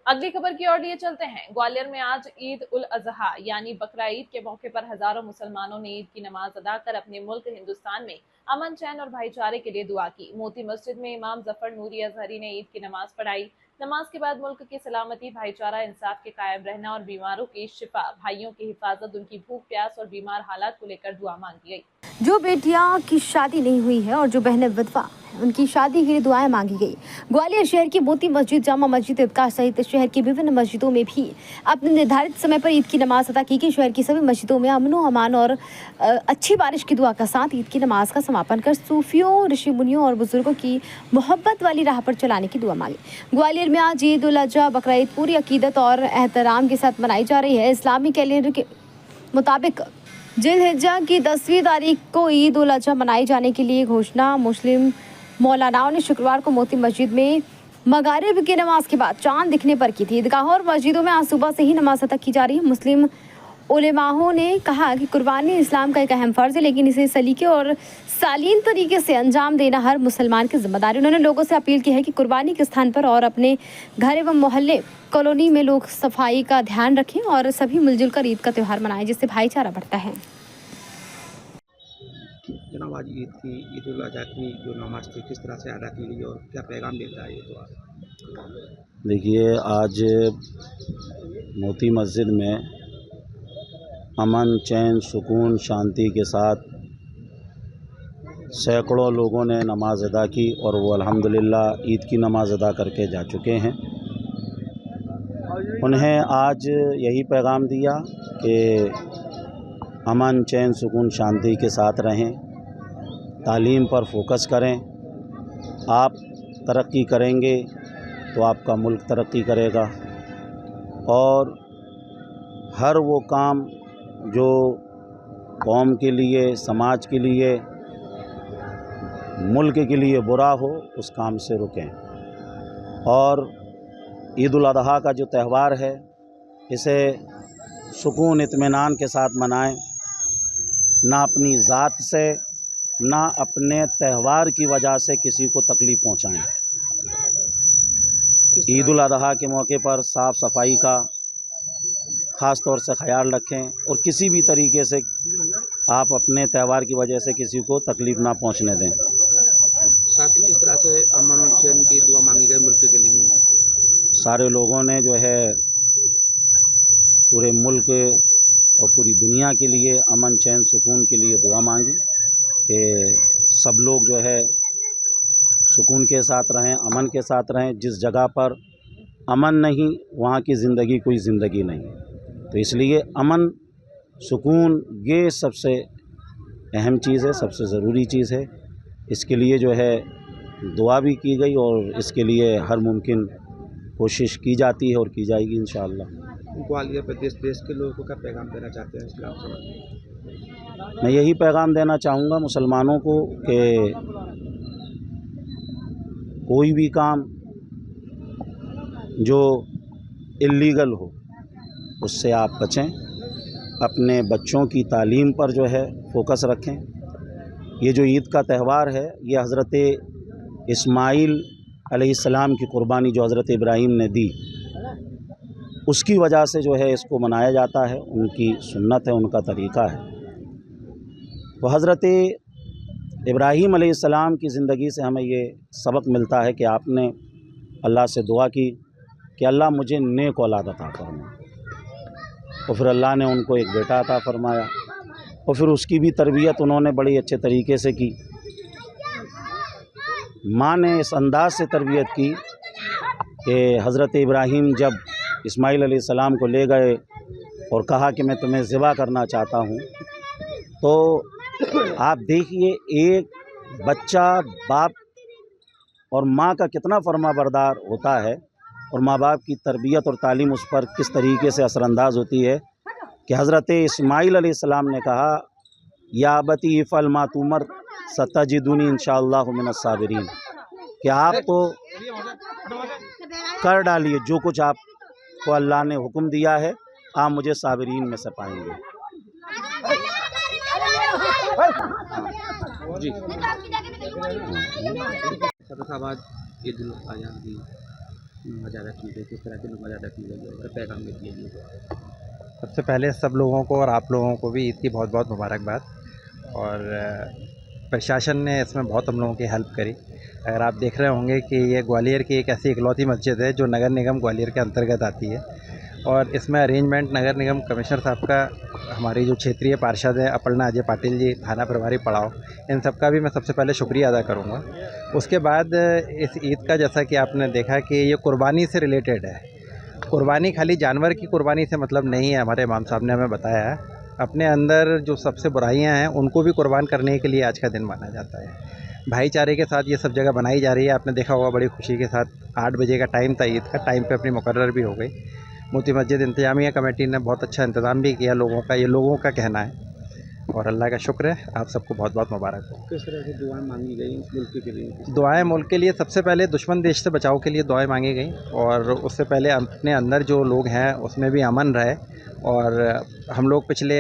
अगली खबर की ओर लिए चलते हैं। ग्वालियर में आज ईद उल अजहा यानी बकरा ईद के मौके पर हजारों मुसलमानों ने ईद की नमाज अदा कर अपने मुल्क हिंदुस्तान में अमन, चैन और भाईचारे के लिए दुआ की। मोती मस्जिद में इमाम जफर नूरी अजहरी ने ईद की नमाज पढ़ाई। नमाज के बाद मुल्क की सलामती, भाईचारा, इंसाफ के कायम रहना और बीमारों की शिफा, भाइयों की हिफाजत, उनकी भूख प्यास और बीमार हालात को लेकर दुआ मांगी गई। जो बेटियां की शादी नहीं हुई है और जो बहनें विधवा उनकी शादी के लिए दुआएं मांगी गई। ग्वालियर शहर की मोती मस्जिद, जामा मस्जिद, ईदगाह सहित शहर की विभिन्न मस्जिदों में भी अपने निर्धारित समय पर ईद की नमाज अदा की गई। शहर की सभी मस्जिदों में अमनो अमान और अच्छी बारिश की दुआ का साथ ईद की नमाज का समापन कर सूफियों, ऋषि मुनियों और बुजुर्गों की मोहब्बत वाली राह पर चलाने की दुआ मांगी। ग्वालियर में आज ईद उल अजहा बकरा ईद पूरी अकीदत और एहतराम के साथ मनाई जा रही है। इस्लामी कैलेंडर के मुताबिक जिलहिज्जा की 10वीं तारीख को ईद उल अजहा मनाए जाने के लिए घोषणा मुस्लिम मौलानाओं ने शुक्रवार को मोती मस्जिद में मगारिब की नमाज के बाद चांद दिखने पर की थी। ईदगाहों और मस्जिदों में आज सुबह से ही नमाज अदा की जा रही है। मुस्लिम उलेमाओं ने कहा कि कुर्बानी इस्लाम का एक अहम फर्ज है, लेकिन इसे सलीके और सालीन तरीके से अंजाम देना हर मुसलमान की जिम्मेदारी। उन्होंने लोगों से अपील की है कि कुर्बानी के स्थान पर और अपने घर एवं मोहल्ले कॉलोनी में लोग सफाई का ध्यान रखें और सभी मिलजुल कर ईद का त्यौहार मनाएं, जिससे भाईचारा बढ़ता है। जनाब, आज ईद की ईद उल अजहा की जो नमाज थी किस तरह से अदा की गई और क्या पैगाम देता है ये दुआ? देखिए, आज मोती मस्जिद में अमन, चैन, सुकून, शांति के साथ सैकड़ों लोगों ने नमाज अदा की और वो अल्हम्दुलिल्लाह ईद की नमाज अदा करके जा चुके हैं। उन्हें आज यही पैगाम दिया कि अमन, चैन, सुकून, शांति के साथ रहें, तालीम पर फोकस करें। आप तरक्की करेंगे तो आपका मुल्क तरक्की करेगा और हर वो काम जो कौम के लिए, समाज के लिए, मुल्क के लिए बुरा हो उस काम से रुकें। और ईद उल अजहा का जो त्यौहार है इसे सुकून, इत्मीनान के साथ मनाएं, ना अपनी ज़ात से ना अपने त्यौहार की वजह से किसी को तकलीफ़ पहुंचाएं। ईद उल अजहा के मौके पर साफ़ सफाई का ख़ास तौर से ख्याल रखें और किसी भी तरीके से आप अपने त्यौहार की वजह से किसी को तकलीफ़ ना पहुंचने दें। साथ ही किस तरह से अमन और चैन की दुआ मांगी गई मुल्क के लिए? सारे लोगों ने जो है पूरे मुल्क और पूरी दुनिया के लिए अमन, चैन, सुकून के लिए दुआ मांगी कि सब लोग जो है सुकून के साथ रहें, अमन के साथ रहें। जिस जगह पर अमन नहीं वहाँ की ज़िंदगी कोई ज़िंदगी नहीं। तो इसलिए अमन, सुकून ये सबसे अहम चीज़ है, सबसे ज़रूरी चीज़ है। इसके लिए जो है दुआ भी की गई और इसके लिए हर मुमकिन कोशिश की जाती है और की जाएगी इंशाअल्लाह। ग्वालियर पर देश के लोगों को क्या पैगाम देना चाहते हैं इस्लाम से? मैं यही पैगाम देना चाहूँगा मुसलमानों को कि कोई भी काम जो इल्लीगल हो उससे आप बचें, अपने बच्चों की तालीम पर जो है फोकस रखें। ये जो ईद का त्यौहार है ये हज़रत इस्माइल अलैहिस्सलाम की कुर्बानी जो हज़रत इब्राहीम ने दी उसकी वजह से जो है इसको मनाया जाता है। उनकी सुन्नत है, उनका तरीक़ा है। तो हज़रत इब्राहीम अलैहिस्सलाम की ज़िंदगी से हमें ये सबक मिलता है कि आपने अल्लाह से दुआ की कि अल्लाह मुझे नेक औलाद अता फरमा, तो फिर अल्लाह ने उनको एक बेटा अता फरमाया और फिर उसकी भी तरबियत उन्होंने बड़ी अच्छे तरीके से की। माँ ने इस अंदाज़ से तरबियत की कि हज़रत इब्राहीम जब इस्माइल अलैहिस्सलाम को ले गए और कहा कि मैं तुम्हें ज़िबा करना चाहता हूँ, तो आप देखिए एक बच्चा बाप और माँ का कितना फर्माबरदार होता है और माँ बाप की तरबियत और तालीम उस पर किस तरीके से असरअंदाज होती है कि हज़रत इस्माइल अलैहिस्सलाम ने कहा, या अबती इफ़अल मा तुमर सतजिदुनी इंशाअल्लाहु मिनस साबिरीन, कि आप तो कर डालिए जो कुछ आपको अल्लाह ने हुक्म दिया है, आप मुझे साबिरीन में से पाएंगे। जी। आज ईद उल अजहा की नमाज अदा की गई, किस तरह की नमाज अदा की गई और क्या पैगाम देती है ये? सबसे पहले सब लोगों को और आप लोगों को भी ईद की बहुत बहुत मुबारकबाद। और प्रशासन ने इसमें बहुत हम लोगों की हेल्प करी। अगर आप देख रहे होंगे कि ये ग्वालियर की एक ऐसी इकलौती मस्जिद है जो नगर निगम ग्वालियर के अंतर्गत आती है, और इसमें अरेंजमेंट नगर निगम कमिश्नर साहब का, हमारी जो क्षेत्रीय पार्षद है अपर्णा अजय पाटिल जी, थाना प्रभारी पड़ाव, इन सब का भी मैं सबसे पहले शुक्रिया अदा करूँगा। उसके बाद इस ईद का, जैसा कि आपने देखा कि ये कुर्बानी से रिलेटेड है। कुर्बानी खाली जानवर की कुर्बानी से मतलब नहीं है, हमारे इमाम साहब ने हमें बताया है। अपने अंदर जो सबसे बुराइयां हैं उनको भी कुर्बान करने के लिए आज का दिन माना जाता है। भाईचारे के साथ ये सब जगह बनाई जा रही है। आपने देखा होगा बड़ी खुशी के साथ 8 बजे का टाइम था ईद का, टाइम पे अपनी मुकर्रर भी हो गई। मोती मस्जिद इंतजामिया कमेटी ने बहुत अच्छा इंतज़ाम भी किया लोगों का, ये लोगों का कहना है, और अल्लाह का शुक्र है। आप सबको बहुत बहुत मुबारक हो। किस तरह से दुआएं मांगी गई मुल्क के लिए? दुआएं मुल्क के लिए, सबसे पहले दुश्मन देश से बचाव के लिए दुआएं मांगी गई, और उससे पहले अपने अंदर जो लोग हैं उसमें भी अमन रहे। और हम लोग पिछले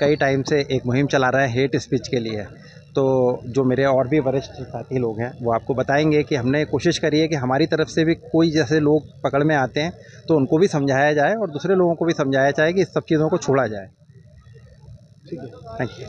कई टाइम से एक मुहिम चला रहे हैं हेट स्पीच के लिए। तो जो मेरे और भी वरिष्ठ साथी लोग हैं वो आपको बताएंगे कि हमने कोशिश करी है कि हमारी तरफ से भी कोई जैसे लोग पकड़ में आते हैं तो उनको भी समझाया जाए और दूसरे लोगों को भी समझाया जाए कि इस सब चीज़ों को छोड़ा जाए। ठीक है। Thank you.